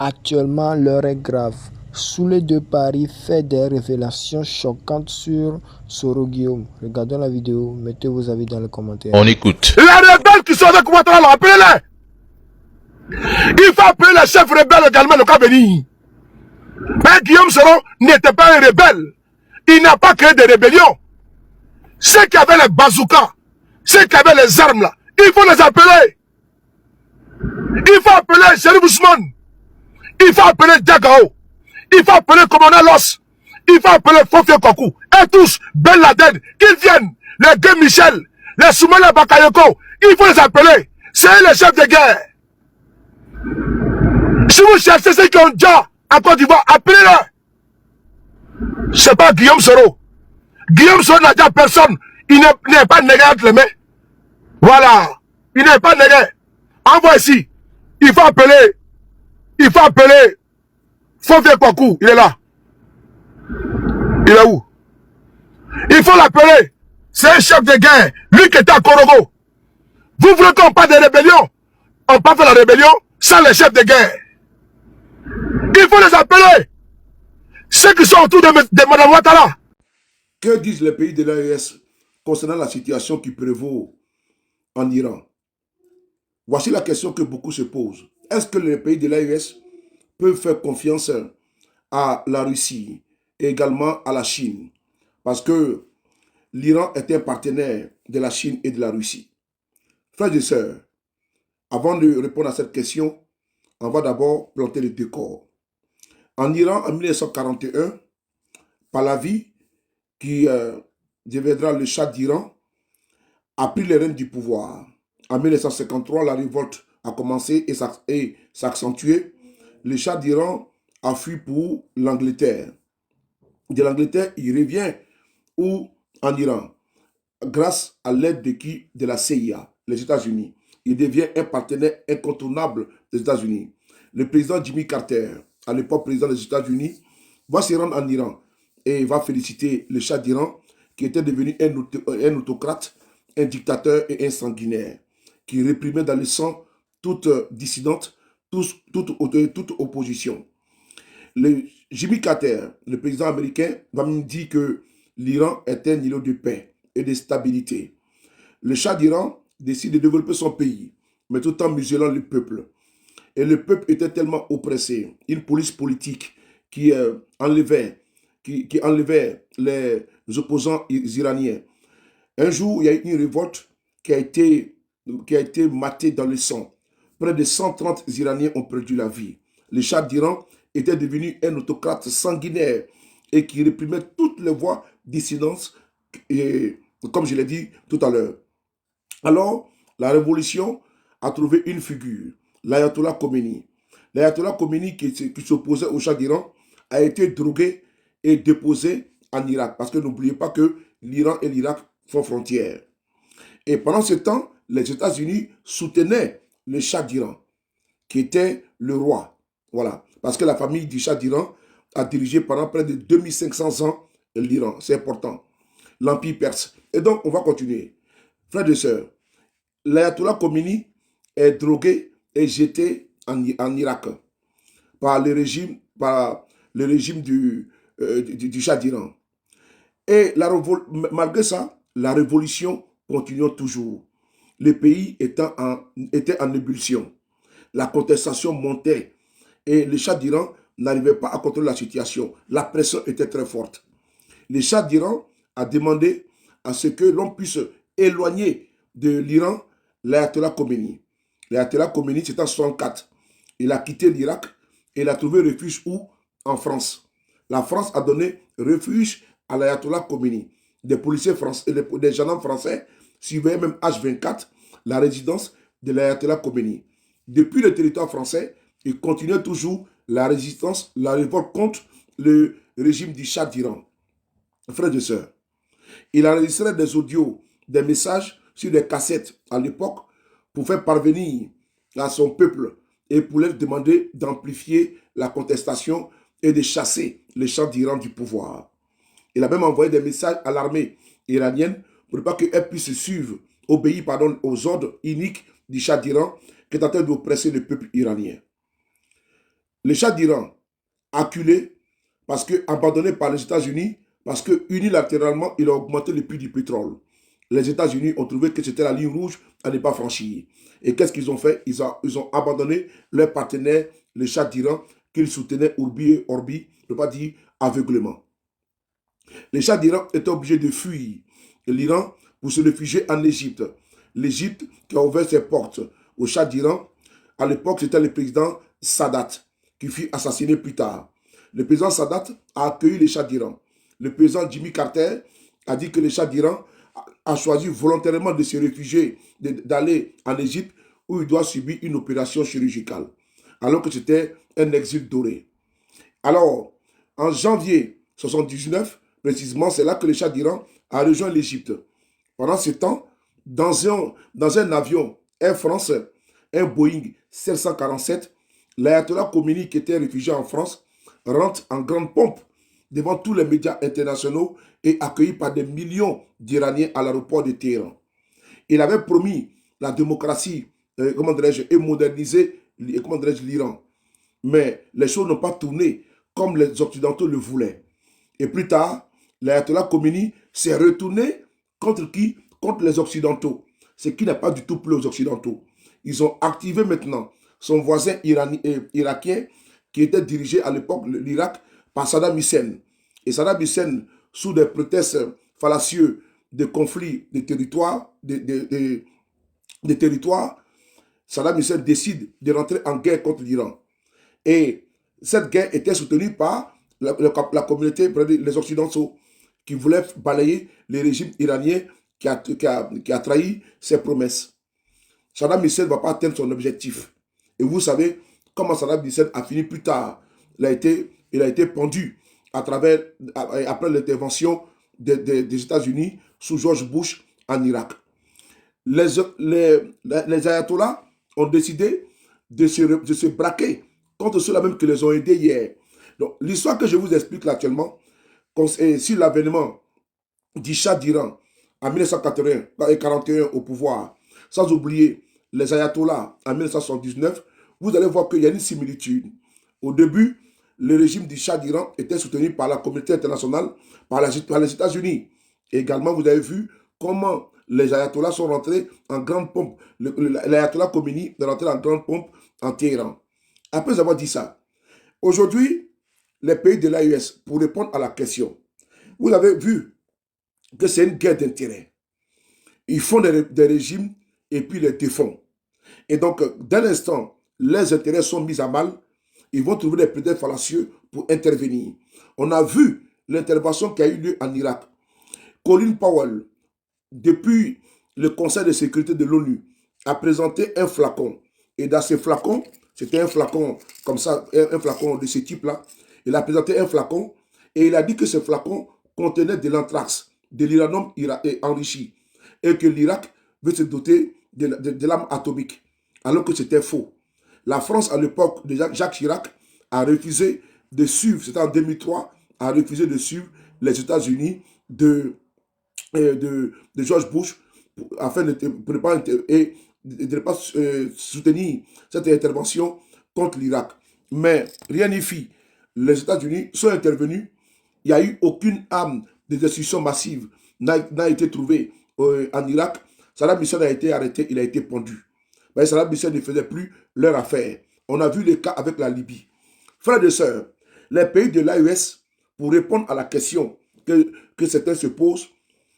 Actuellement, l'heure est grave. Soule de Paris fait des révélations choquantes sur Soro Guillaume. Regardons la vidéo, mettez vos avis dans les commentaires. On écoute. Les rebelles qui sont avec Ouattara, appelez-les. Il faut appeler les chefs rebelles également, le cas venir. Mais Guillaume Soro n'était pas un rebelle. Il n'a pas créé de rébellion. Ceux qui avaient les bazookas, ceux qui avaient les armes là, il faut les appeler. Il faut appeler Chérif Ousmane. Il faut appeler Diagao. Il faut appeler Commandant Los. Il faut appeler Fofie Kokou. Et tous, Ben Laden, qu'ils viennent. Les deux Michel, les Soumana Bakayoko. Il faut les appeler. C'est les chefs de guerre. Si vous cherchez ceux qui ont déjà en Côte d'Ivoire, appelez-les. C'est pas Guillaume Soro. Guillaume Soro n'a déjà personne. Il n'est pas négué entre les mains. Voilà. Il n'est pas négué. Envoie ici. Il faut appeler. Il faut appeler. Fofie Kokou. Il est là. Il est où? Il faut l'appeler. C'est un chef de guerre. Lui qui était à Korogo. Vous voulez qu'on parle de rébellion? On peut faire la rébellion sans les chefs de guerre. Il faut les appeler. Ceux qui sont autour de Mme Ouattara. Que disent les pays de l'AES concernant la situation qui prévaut en Iran? Voici la question que beaucoup se posent. Est-ce que les pays de l'AES peuvent faire confiance à la Russie et également à la Chine? Parce que l'Iran est un partenaire de la Chine et de la Russie. Frères et sœurs, avant de répondre à cette question, on va d'abord planter le décor. En Iran, en 1941, Pahlavi, qui deviendra le Shah d'Iran, a pris les rênes du pouvoir. En 1953, la révolte a commencé et s'accentuer. Le Shah d'Iran a fui pour l'Angleterre. De l'Angleterre, il revient où? En Iran. Grâce à l'aide de qui? De la CIA, les États-Unis. Il devient un partenaire incontournable des États-Unis. Le président Jimmy Carter, à l'époque président des États-Unis, va se rendre en Iran et va féliciter le Shah d'Iran qui était devenu un autocrate, un dictateur et un sanguinaire qui réprimait dans le sang toute dissidente, toute opposition. Jimmy Carter, le président américain, va me dire que l'Iran est un îlot de paix et de stabilité. Le Shah d'Iran décide de développer son pays, mais tout en muselant le peuple. Et le peuple était tellement oppressé, une police politique qui enlevait les opposants iraniens. Un jour, il y a eu une révolte qui a été matée dans le sang. Près de 130 Iraniens ont perdu la vie. Le Shah d'Iran était devenu un autocrate sanguinaire et qui réprimait toutes les voix dissidentes, comme je l'ai dit tout à l'heure. Alors, la révolution a trouvé une figure, l'Ayatollah Khomeini. L'Ayatollah Khomeini qui s'opposait au Shah d'Iran a été drogué et déposé en Irak. Parce que n'oubliez pas que l'Iran et l'Irak font frontière. Et pendant ce temps, les États-Unis soutenaient le Shah d'Iran, qui était le roi. Voilà. Parce que la famille du Shah d'Iran a dirigé pendant près de 2500 ans l'Iran. C'est important. L'Empire perse. Et donc, on va continuer. Frères et sœurs, l'Ayatollah Khomeini est drogué et jeté en Irak par le régime du Shah d'Iran. Et malgré ça, la révolution continue toujours. Le pays était en ébullition. La contestation montait et le Shah d'Iran n'arrivait pas à contrôler la situation. La pression était très forte. Le Shah d'Iran a demandé à ce que l'on puisse éloigner de l'Iran l'Ayatollah Khomeini. L'Ayatollah Khomeini, c'était en 1964. Il a quitté l'Irak et il a trouvé refuge où? En France. La France a donné refuge à l'Ayatollah Khomeini. Des policiers français, des gendarmes français suivaient même H24 la résidence de l'Ayatollah Khomeini. Depuis le territoire français, il continuait toujours la résistance, la révolte contre le régime du Shah d'Iran. Frères et sœurs, il enregistrait des audios, des messages sur des cassettes à l'époque pour faire parvenir à son peuple et pour leur demander d'amplifier la contestation et de chasser les Shah d'Iran du pouvoir. Il a même envoyé des messages à l'armée iranienne pour ne pas qu'elle puisse suivre, obéir aux ordres uniques du Shah d'Iran qui est en train d'oppresser le peuple iranien. Le Shah d'Iran, acculé, parce que abandonné par les États-Unis, parce que unilatéralement, il a augmenté le prix du pétrole. Les États-Unis ont trouvé que c'était la ligne rouge à ne pas franchir. Et qu'est-ce qu'ils ont fait? Ils ont abandonné leur partenaire, le Shah d'Iran, qu'ils soutenaient Urbi et Orbi, ne pas dire aveuglement. Le Shah d'Iran était obligé de fuir l'Iran pour se réfugier en Égypte. L'Égypte qui a ouvert ses portes au Shah d'Iran, à l'époque, c'était le président Sadat, qui fut assassiné plus tard. Le président Sadat a accueilli le Shah d'Iran. Le président Jimmy Carter a dit que le Shah d'Iran a choisi volontairement de se réfugier, d'aller en Égypte, où il doit subir une opération chirurgicale, alors que c'était un exil doré. Alors, en janvier 1979, précisément, c'est là que le Shah d'Iran a rejoint l'Égypte. Pendant ce temps, dans un avion Air France, un Boeing 747, l'ayatollah Khomeini, qui était réfugié en France, rentre en grande pompe devant tous les médias internationaux et accueilli par des millions d'Iraniens à l'aéroport de Téhéran. Il avait promis la démocratie, et moderniser l'Iran. Mais les choses n'ont pas tourné comme les Occidentaux le voulaient. Et plus tard, l'ayatollah Khomeini s'est retourné contre qui? Contre les Occidentaux. Ce qui n'a pas du tout plu aux Occidentaux. Ils ont activé maintenant son voisin irakien qui était dirigé à l'époque, l'Irak, par Saddam Hussein. Et Saddam Hussein, sous des prétextes fallacieux de conflits de territoires, Saddam Hussein décide de rentrer en guerre contre l'Iran. Et cette guerre était soutenue par la communauté, les Occidentaux, qui voulaient balayer le régime iranien qui a trahi ses promesses. Saddam Hussein ne va pas atteindre son objectif. Et vous savez comment Saddam Hussein a fini plus tard. Il a été pendu après l'intervention des États-Unis sous George Bush en Irak. Les ayatollahs ont décidé de se braquer contre ceux-là même qui les ont aidés hier. Donc, l'histoire que je vous explique là actuellement, sur l'avènement du Shah d'Iran en 1941 au pouvoir, sans oublier les ayatollahs en 1979, vous allez voir qu'il y a une similitude. Au début, le régime du Shah d'Iran était soutenu par la communauté internationale, par les États-Unis. Et également, vous avez vu comment les ayatollahs sont rentrés en grande pompe. L'ayatollah Khomeini est rentré en grande pompe en Téhéran. Après avoir dit ça, aujourd'hui, les pays de l'AES, pour répondre à la question, vous avez vu que c'est une guerre d'intérêt. Ils font des régimes et puis les défont. Et donc, dès l'instant, les intérêts sont mis à mal, ils vont trouver des prétextes fallacieux pour intervenir. On a vu l'intervention qui a eu lieu en Irak. Colin Powell, depuis le Conseil de sécurité de l'ONU, a présenté un flacon. Et dans ce flacon, c'était un flacon comme ça, un flacon de ce type-là. Il a présenté un flacon et il a dit que ce flacon contenait de l'anthrax, de l'uranium enrichi, et que l'Irak veut se doter de l'arme atomique, alors que c'était faux. La France, à l'époque de Jacques Chirac, a refusé de suivre, c'était en 2003, a refusé de suivre les États-Unis de George Bush afin de ne pas soutenir cette intervention contre l'Irak. Mais rien n'y fit. Les États-Unis sont intervenus. Il n'y a eu aucune arme de destruction massive n'a été trouvée en Irak. Saddam Hussein a été arrêté, il a été pendu. Mais Saddam Hussein ne faisait plus leur affaire. On a vu le cas avec la Libye. Frères et sœurs, les pays de l'AES, pour répondre à la question que certains se posent,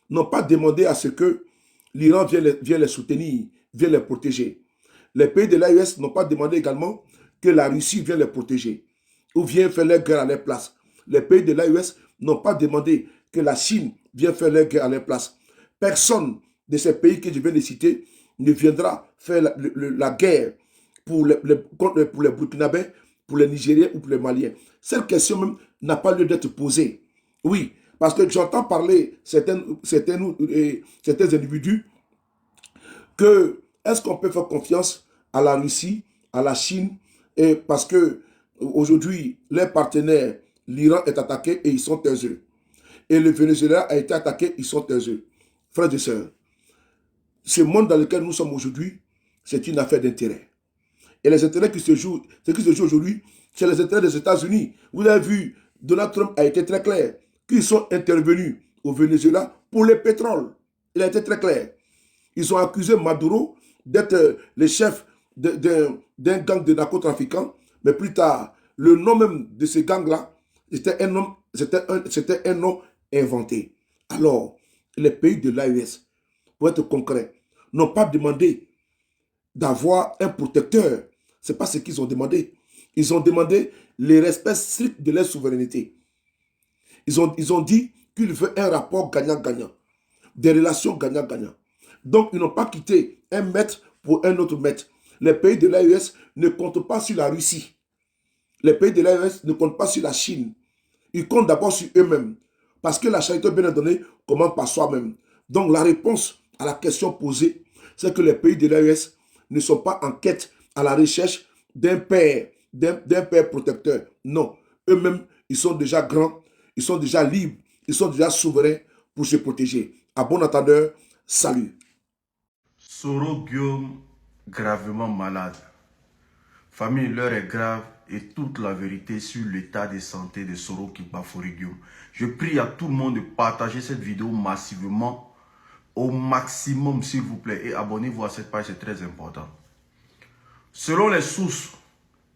n'ont pas demandé à ce que l'Iran vienne les soutenir, vienne les protéger. Les pays de l'AES n'ont pas demandé également que la Russie vienne les protéger ou vienne faire leur guerre à leur place. Les pays de l'AES n'ont pas demandé que la Chine vienne faire leur guerre à leur place. Personne de ces pays que je viens de citer ne viendra faire la guerre pour les Burkinabés, pour les Nigériens ou pour les Maliens. Cette question même n'a pas lieu d'être posée. Oui, parce que j'entends parler certains individus que est-ce qu'on peut faire confiance à la Russie, à la Chine, et parce que aujourd'hui, les partenaires, l'Iran est attaqué et ils sont taiseux. Et le Venezuela a été attaqué, ils sont taiseux. Frères et sœurs, ce monde dans lequel nous sommes aujourd'hui, c'est une affaire d'intérêt. Et les intérêts qui se jouent aujourd'hui, c'est les intérêts des États-Unis. Vous avez vu, Donald Trump a été très clair qu'ils sont intervenus au Venezuela pour le pétrole. Il a été très clair. Ils ont accusé Maduro d'être le chef d'un gang de narcotrafiquants, mais plus tard, le nom même de ce gang-là, c'était un nom inventé. Alors, les pays de l'AES, pour être concret, n'ont pas demandé d'avoir un protecteur. Ce n'est pas ce qu'ils ont demandé. Ils ont demandé le respect strict de leur souveraineté. Ils ont dit qu'ils veulent un rapport gagnant-gagnant, des relations gagnant-gagnant. Donc, ils n'ont pas quitté un maître pour un autre maître. Les pays de l'AES ne comptent pas sur la Russie. Les pays de l'AES ne comptent pas sur la Chine. Ils comptent d'abord sur eux-mêmes. Parce que la charité bien donnée commence par soi-même. Donc, la réponse à la question posée, c'est que les pays de l'AES ne sont pas en quête à la recherche d'un père protecteur. Non. Eux-mêmes, ils sont déjà grands, ils sont déjà libres, ils sont déjà souverains pour se protéger. À bon entendeur, salut. Soro Guillaume, gravement malade. Famille, l'heure est grave et toute la vérité sur l'état de santé de Soro Kibafori Guillaume. Je prie à tout le monde de partager cette vidéo massivement, au maximum s'il vous plaît, et abonnez-vous à cette page, c'est très important. Selon les sources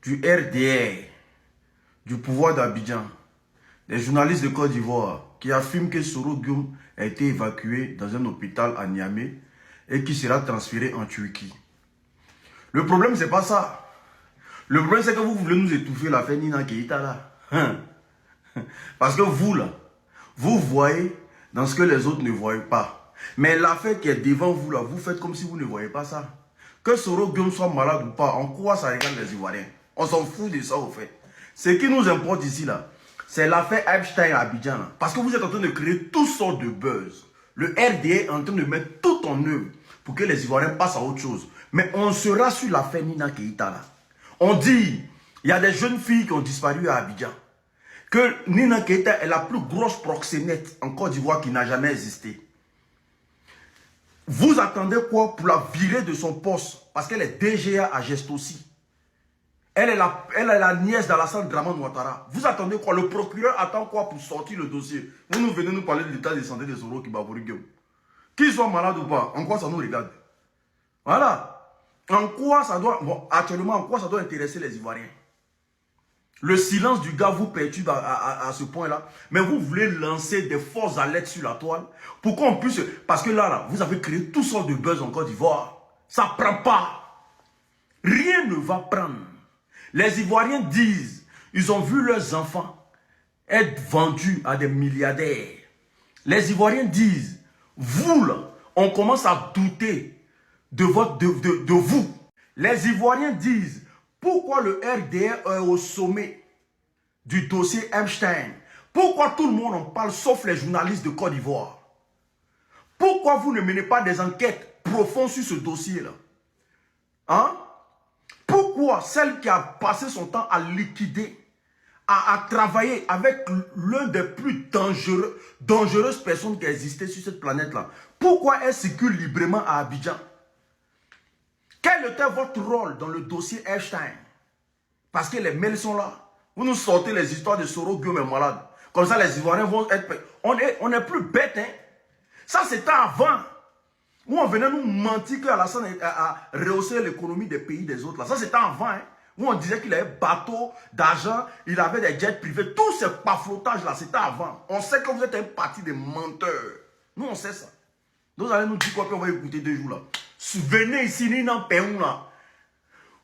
du RDR, du pouvoir d'Abidjan, des journalistes de Côte d'Ivoire qui affirment que Soro Guillaume a été évacué dans un hôpital à Niamey et qui sera transféré en Turquie. Le problème, c'est pas ça. Le problème, c'est que vous voulez nous étouffer l'affaire Nina Keïta là. Parce que vous là, vous voyez dans ce que les autres ne voient pas. Mais l'affaire qui est devant vous là, vous faites comme si vous ne voyez pas ça. Que Soro Guillaume soit malade ou pas, en quoi ça regarde les Ivoiriens? On s'en fout de ça au fait. Ce qui nous importe ici là, c'est l'affaire Epstein à Abidjan là. Parce que vous êtes en train de créer toutes sortes de buzz. Le RDA est en train de mettre tout en œuvre pour que les Ivoiriens passent à autre chose. Mais on sera sur l'affaire Nina Keïta là. On dit, il y a des jeunes filles qui ont disparu à Abidjan. Que Nina Keïta est la plus grosse proxénète en Côte d'Ivoire qui n'a jamais existé. Vous attendez quoi pour la virer de son poste? Parce qu'elle est DGA à Geste aussi. Elle est la nièce d'Alassane Draman Ouattara. Vous attendez quoi? Le procureur attend quoi pour sortir le dossier? Vous nous venez nous parler de l'état de santé de Soro Kibafori Guillaume. Qu'il soit malade ou pas, en quoi ça nous regarde? Voilà. En quoi ça doit... Bon, actuellement, en quoi ça doit intéresser les Ivoiriens? Le silence du gars vous perturbe à ce point-là. Mais vous voulez lancer des fausses alertes sur la toile pour qu'on puisse... Parce que là, vous avez créé toutes sortes de buzz en Côte d'Ivoire. Ça ne prend pas. Rien ne va prendre. Les Ivoiriens disent, ils ont vu leurs enfants être vendus à des milliardaires. Les Ivoiriens disent, vous là, on commence à douter de vous. Les Ivoiriens disent, pourquoi le RDR est au sommet du dossier Epstein? Pourquoi tout le monde en parle sauf les journalistes de Côte d'Ivoire? Pourquoi vous ne menez pas des enquêtes profondes sur ce dossier-là? Hein? Pourquoi celle qui a passé son temps à liquider, à travailler avec l'un des plus dangereuses personnes qui existaient sur cette planète-là, pourquoi elle circule librement à Abidjan? Quel était votre rôle dans le dossier Epstein? Parce que les mails sont là. Vous nous sortez les histoires de Soro Guillaume est malade. Comme ça, les Ivoiriens vont être... On est plus bêtes, hein? Ça, c'était avant. Où on venait nous mentir qu'Alassane a rehaussé l'économie des pays des autres. Là. Ça, c'était avant. Hein? Où on disait qu'il avait bateau d'argent, il avait des jets privés. Tous ces paflotages-là, c'était avant. On sait que vous êtes un parti de menteurs. Nous, on sait ça. Donc, vous allez nous dire quoi, puis on va écouter 2 jours là. Venez ici, Nina Péoun là.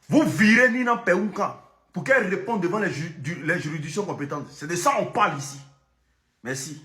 Vous virez Nina Péoun pour qu'elle réponde devant les juridictions compétentes. C'est de ça qu'on parle ici. Merci.